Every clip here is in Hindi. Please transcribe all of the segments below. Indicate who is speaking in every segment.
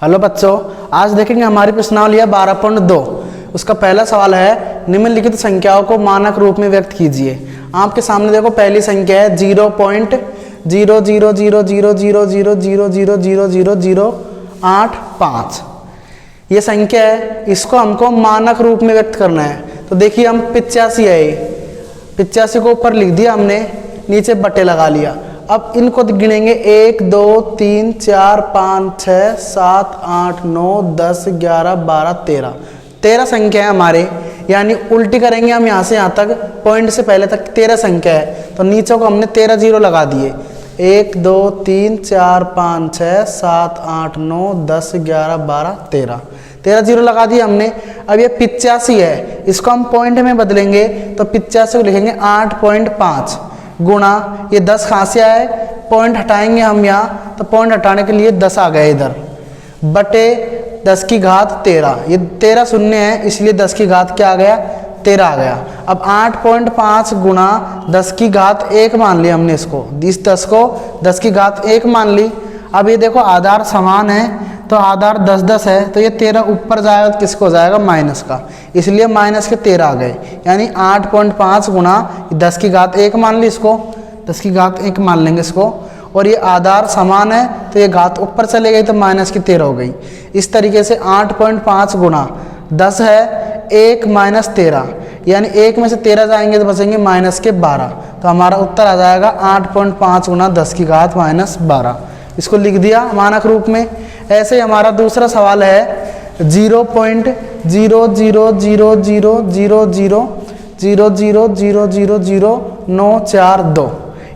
Speaker 1: हेलो बच्चों, आज देखेंगे हमारी प्रश्नावली है 12.2। उसका पहला सवाल है निम्नलिखित संख्याओं को मानक रूप में व्यक्त कीजिए। आपके सामने देखो पहली संख्या है 0.0000000000085। ये संख्या है, इसको हमको मानक रूप में व्यक्त करना है। तो देखिए हम 85 है, 85 को ऊपर लिख दिया हमने, नीचे बट्टे लगा लिया। अब इनको गिनेंगे 1 2 3 4 5 6 7 8 9 10 11 12 13 संख्या है हमारे, यानी उल्टी करेंगे हम यहाँ से यहाँ तक, पॉइंट से पहले तक 13 संख्या है। तो नीचे को हमने 13 जीरो लगा दिए। 1 2 3 4 5 6 7 8 9 10 11 12 13 जीरो लगा दिए हमने। अब ये 85 है, इसको हम पॉइंट में बदलेंगे तो 85 को लिखेंगे 8.5 गुणा ये 10 कहाँ से आए, पॉइंट हटाएंगे हम यहाँ, तो पॉइंट हटाने के लिए 10 आ गया इधर, बटे 10 की घात 13। ये 13 शून्य है, इसलिए 10 की घात क्या आ गया, 13 आ गया। अब 8.5 गुणा 10 की घात 1 मान लिया हमने इसको, इस 10 को 10 की घात 1 मान ली। अब ये देखो आधार समान है, तो आधार 10 10 है, तो ये 13 ऊपर जाएगा तो किसको जाएगा, माइनस का, इसलिए माइनस के 13 आ गए। यानी 8.5 गुणा 10 की घात 1 मान ली इसको, 10 की घात 1 मान लेंगे इसको, और ये आधार समान है तो ये घात ऊपर चले गई तो माइनस की 13 हो गई। इस तरीके से 8.5 गुणा 10 है 1 माइनस 13, यानी 1 में से 13 जाएंगे तो बचेंगे माइनस के 12। तो हमारा उत्तर आ जाएगा 8.5 गुणा 10 की घात माइनस 12। इसको लिख दिया मानक रूप में। ऐसे ही हमारा दूसरा सवाल है 0.0000000000942।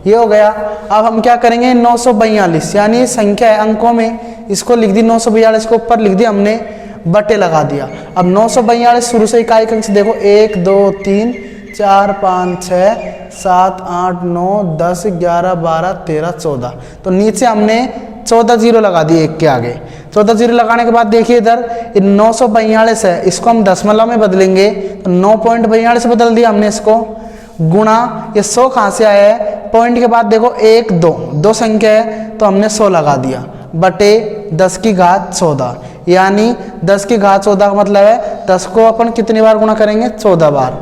Speaker 1: ये हो गया। अब हम क्या करेंगे, 942 यानी संख्या है अंकों में, इसको लिख दी 942 को ऊपर लिख दिया हमने, बटे लगा दिया। अब 942 शुरू से इकाई अंक से देखो 1 2 3 4 5 6 7 8 9 10 11 12 13 14। तो नीचे हमने 14 जीरो लगा दिए एक के आगे। 14 जीरो लगाने के बाद देखिए इधर 942 है, इसको हम दशमलव में बदलेंगे तो 9.42 बदल दिया हमने इसको, गुणा ये 100 कहाँ से आया है, पॉइंट के बाद देखो 1 2 दो संख्या है तो हमने 100 लगा दिया, बटे 10 की घात 14, यानी 10 की घात 14 का मतलब है 10 को अपन कितनी बार गुणा करेंगे, 14 बार।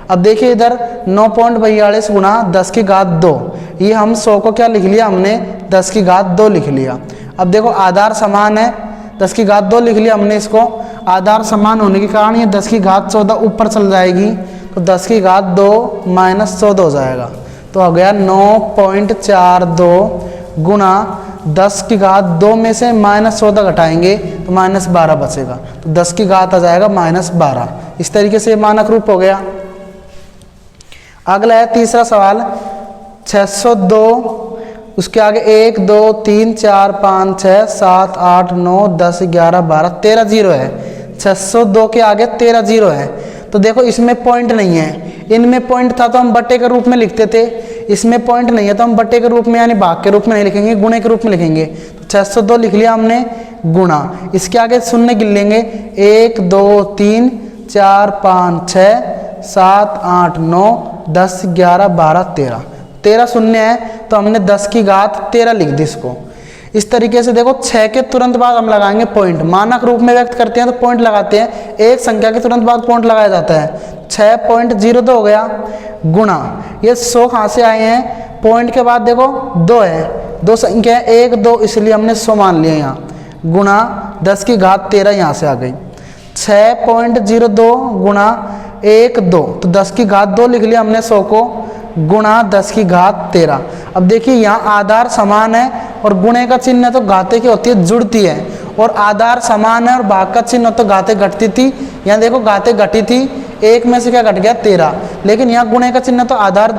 Speaker 1: अब देखिए इधर 9.42 गुणा 10 की घात 2, ये हम 100 को क्या लिख लिया हमने, 10 की घात 2 लिख लिया। अब देखो आधार समान है, 10 की घात 2 लिख लिया हमने इसको, आधार समान होने के कारण ये 10 की घात 14 ऊपर चल जाएगी, तो 10 की घात 2 माइनस 14 हो जाएगा। तो हो गया 9.42 गुणा 10 की घात 2 में से माइनस 14 घटाएंगे तो माइनस 12 बचेगा, तो 10 की घात आ जाएगा माइनस 12। इस तरीके से मानक रूप हो गया। अगला है तीसरा सवाल 602, उसके आगे 1 2 3 4 5 6 7 8 9 10 11 12 13 जीरो है। 602 के आगे 13 जीरो है। तो देखो इसमें पॉइंट नहीं है, इनमें पॉइंट था तो हम बट्टे के रूप में लिखते थे, इसमें पॉइंट नहीं है तो हम बट्टे के रूप में यानी भाग के रूप में नहीं लिखेंगे, गुणे के रूप में लिखेंगे। तो 602 लिख लिया हमने, गुणा इसके आगे शून्य गिन लेंगे 1 2 3 4 5 6 7 8 9 10 11 12 13 शून्य है तो हमने 10 की घात 13 लिख दी इसको। इस तरीके से देखो 6 के तुरंत बाद हम लगाएंगे पॉइंट, मानक रूप में व्यक्त करते हैं तो पॉइंट लगाते हैं, एक संख्या के तुरंत बाद पॉइंट लगाया जाता है। 6.02 हो गया, गुणा ये 100 कहाँ से आए हैं, पॉइंट के बाद देखो 2 है, दो संख्या है 1 2, इसलिए हमने 100 मान लिया यहाँ, गुणा 10 की घात 13 यहाँ से आ गई। 6.02 गुणा 1 2, तो 10 की घात 2 लिख लिया हमने 100 को, गुणा 10 की घात 13। अब देखिए यहाँ आधार समान है और गुणे का चिन्ह तो घाते की होती है, जुड़ती है, और आधार समान है और भाग का चिन्ह तो घाते घटती थी। यहाँ देखो घाते घटी थी, एक में से क्या घट गया 13, लेकिन यहाँ गुणे का चिन्ह तो आधार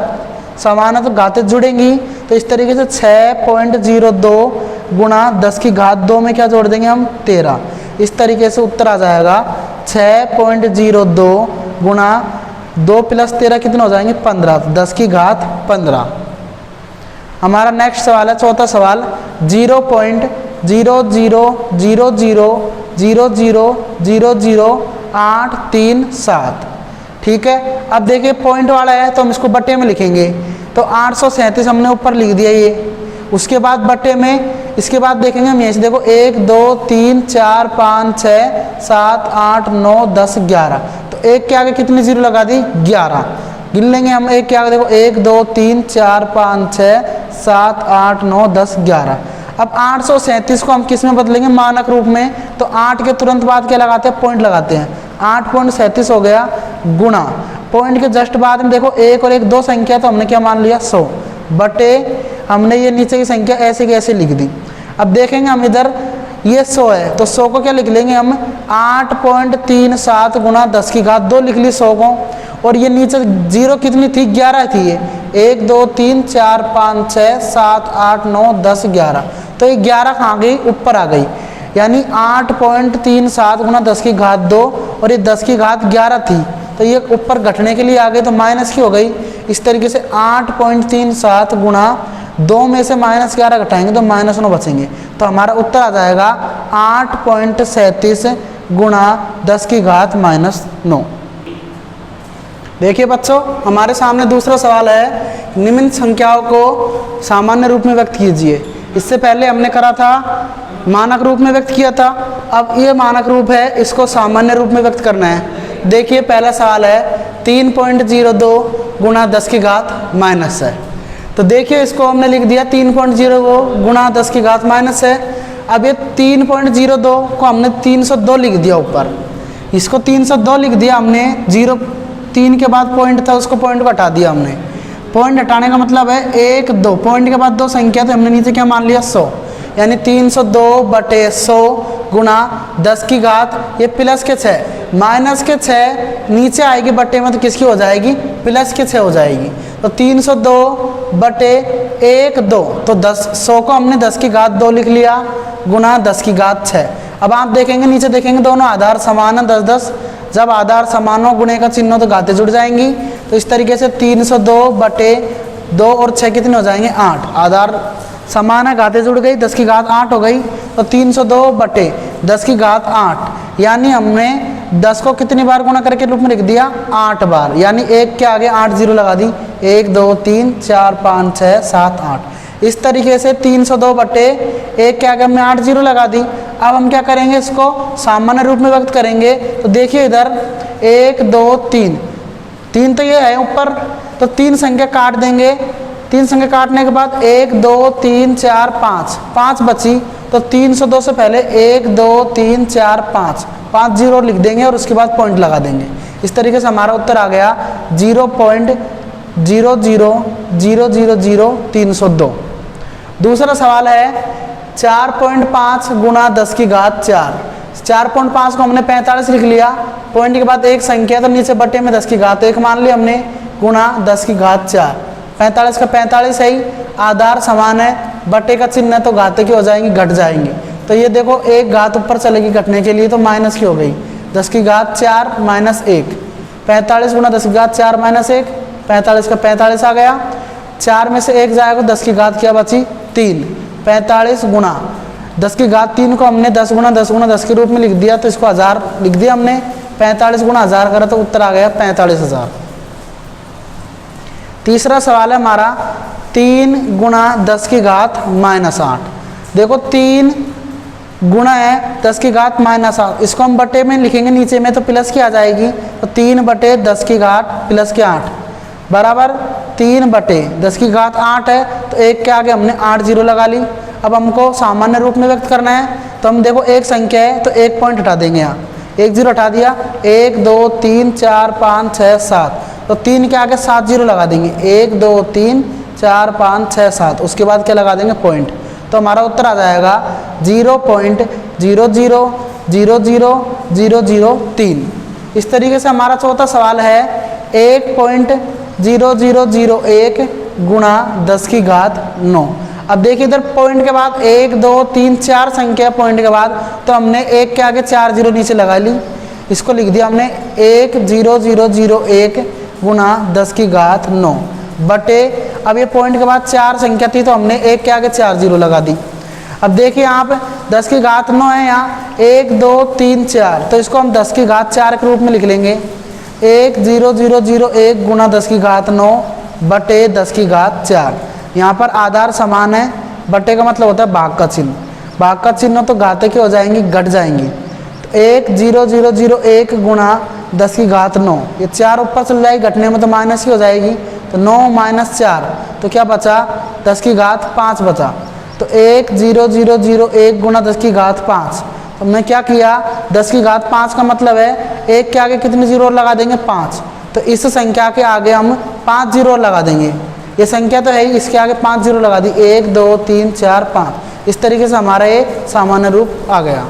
Speaker 1: समान है तो घाते जुड़ेंगी। तो इस तरीके से 6.02 गुणा 10 की घात 2 में क्या जोड़ देंगे हम, 13। इस तरीके से उत्तर आ जाएगा 6.02 गुणा 2 + 13 कितने हो जाएंगे, 15, 10 की घात 15। हमारा नेक्स्ट सवाल है चौथा सवाल 0.00000000837। ठीक है, अब देखिए पॉइंट वाला है तो हम इसको बट्टे में लिखेंगे, तो 837 हमने ऊपर लिख दिया ये, उसके बाद बट्टे में इसके बाद देखेंगे हम यहीं से देखो 1 2 3 4 5 6 7 8 9 10 11। तो 1 के आगे कितनी जीरो लगा दी? 11। गिन लेंगे हम 1 के आगे देखो 1 2 3 4 5 6 7 8 9 10 11। अब 837 को हम किस में बदलेंगे? मानक रूप में। तो 8 के तुरंत बाद क्या लगाते हैं? पॉइंट लगाते हैं। 8.37 हो गया गुणा पॉइंट के जस्ट बाद में देखो 1 और 1 दो संख्या, तो हमने क्या मान लिया? 100 बटे हमने ये नीचे की संख्या ऐसे की ऐसे लिख दी। अब देखेंगे हम इधर ये 100 है, तो 100 को क्या लिख लेंगे हम? 8.37 गुणा 10 की घात 2 लिख ली 100 को। और ये नीचे जीरो कितनी थी? 11 थी। ये 1 2 3 4 5 6 7 8 9 10 11। तो ये 11 कहाँ गई? ऊपर आ गई। यानी 8.37 गुणा 10 की घात 2 और ये 10 की घात 11 थी, तो ये ऊपर घटने के लिए आ गई, तो माइनस की हो गई। इस तरीके से 8.37 गुणा 2 में से -11 घटाएंगे तो -9 बचेंगे। तो हमारा उत्तर आ जाएगा 8.37 गुणा 10 की घात -9। देखिए बच्चों, हमारे सामने दूसरा सवाल है, निम्न संख्याओं को सामान्य रूप में व्यक्त कीजिए। इससे पहले हमने करा था मानक रूप में व्यक्त किया था, अब ये मानक रूप है, इसको सामान्य रूप में व्यक्त करना है। देखिए पहला सवाल है 3.02 गुणा 10 की घात माइनस है। तो देखिए इसको हमने लिख दिया 3.02 गुणा 10 की घात माइनस है। अब ये 3.02 को हमने 302 लिख दिया ऊपर, इसको 302 लिख दिया हमने। 0 के बाद पॉइंट था, उसको पॉइंट को हटा दिया हमने। पॉइंट हटाने का मतलब है 1 2, पॉइंट के बाद 2 संख्या, तो हमने नीचे क्या मान लिया? 100। यानी 302 बटे 100 गुणा 10 की घात, ये प्लस के 6 माइनस के 6 नीचे आएगी बटे में, तो किसकी हो जाएगी? प्लस के 6 हो जाएगी। तो 302 बटे 1 2, तो 100 को हमने 10 की घात 2 लिख लिया गुणा 10 की घात 6। अब आप देखेंगे नीचे देखेंगे दोनों आधार समान है 10 10। जब आधार समान हो, गुणे का चिन्ह हो, तो घातें जुड़ जाएंगी। तो इस तरीके से 302 बटे 2 और 6 कितने हो जाएंगे? 8। आधार समान है, घातें जुड़ गई, 10 की घात 8 हो गई। तो 302 बटे 10 की घात 8, यानी हमने 10 को कितनी बार गुणा करके रूप में लिख दिया? 8 बार। यानी 1 के आगे 8 जीरो लगा दी, 1 2 3 4 5 6 7 8। इस तरीके से 302 बटे 1 के आगे हमने 8 जीरो लगा दी। अब हम क्या करेंगे? इसको सामान्य रूप में व्यक्त करेंगे। तो देखिए इधर 1 2 3, 3 तो ये है ऊपर, तो 3 संख्या काट देंगे। 3 संख्या काटने के बाद 1 2 3 4 5 बची। तो 302 से पहले 1 2 3 4 5 जीरो लिख देंगे और उसके बाद पॉइंट लगा देंगे। इस तरीके से हमारा उत्तर आ गया 0.0000302। दूसरा सवाल है 4.5 गुणा 10 की घात 4। 4.5 को हमने 45 लिख लिया, पॉइंट के बाद एक संख्या, तो नीचे बटे में 10 की घात 1 मान लिया हमने गुणा 10 की घात 4। 45 का 45 है ही, आधार समान है, बटे का चिन्ह है, तो घातें की हो जाएंगी? घट जाएंगी। तो ये देखो एक घात ऊपर चलेगी घटने के लिए, तो माइनस की हो गई 10 की घात 4 माइनस 1। 45 गुणा 10 की घात 4 माइनस 1, 45 का 45 आ गया। 4 में से 1 जाएगा, 10 की घात क्या बची? 3। 45 गुणा 10 की घात 3 को हमने 10 गुणा 10 गुणा 10 के रूप में लिख दिया, तो इसको 1000 लिख दिया हमने। 45 गुणा 1000 करा तो उत्तर आ गया 45,000। तीसरा सवाल है हमारा 3 गुणा 10 की घात -8। देखो 3 गुणा है 10 की घात -8, इसको हम बटे में लिखेंगे, नीचे में तो प्लस की आ जाएगी। तो 3 बटे 10 की घात प्लस के 8 बराबर 3 बटे 10 की घात 8 है, तो 1 के आगे हमने 8 जीरो लगा ली। अब हमको सामान्य रूप में व्यक्त करना है, तो हम देखो एक संख्या है तो 1 पॉइंट हटा देंगे, यहाँ 1 जीरो हटा दिया। 1 2 3 4 5 6 7, तो 3 के आगे 7 जीरो लगा देंगे, 1 2 3 4 5 6 7, उसके बाद क्या लगा देंगे? पॉइंट। तो हमारा उत्तर आ जाएगा 0.0000003। इस तरीके से हमारा चौथा सवाल है 1.0001 गुणा 10 की घात 9। अब देखिए इधर पॉइंट के बाद 1 2 3 4 संख्या पॉइंट के बाद, तो हमने 1 के आगे 4 जीरो नीचे लगा ली, इसको लिख दिया हमने 1.0001 गुणा 10 की घात 9 बटे, अब ये पॉइंट के बाद 4 संख्या थी, तो हमने 1 के आगे 4 जीरो लगा दी। अब देखिए यहाँ पे 10 की घात 9 है, यहाँ 1 2 3 4, तो इसको हम 10 की घात 4 के रूप में लिख लेंगे। 1.0001 गुणा 10 की घात 9 बटे 10 की घात 4। यहाँ पर आधार समान है, बटे का मतलब होता है भाग का चिन्ह। भाग का चिन्ह तो घाते के हो जाएंगी, घट जाएंगी। तो 1,0,0,0,1 गुणा 10 की घात 9, ये 4 ऊपर चल जाएगी, घटने में तो माइनस ही हो जाएगी। तो 9 माइनस 4 तो क्या बचा, 10 की घात 5 बचा। तो 1,0,0,0,1 गुणा 10 की घात 5। तो हमने क्या किया, 10 की घात 5 का मतलब है 1 के आगे कितने जीरो और लगा देंगे, 5। तो इस संख्या के आगे हम 5 जीरो और लगा देंगे। ये संख्या तो है ही, इसके आगे 5 जीरो लगा दी, 1 2 3 4 5। इस तरीके से हमारा ये सामान्य रूप आ गया।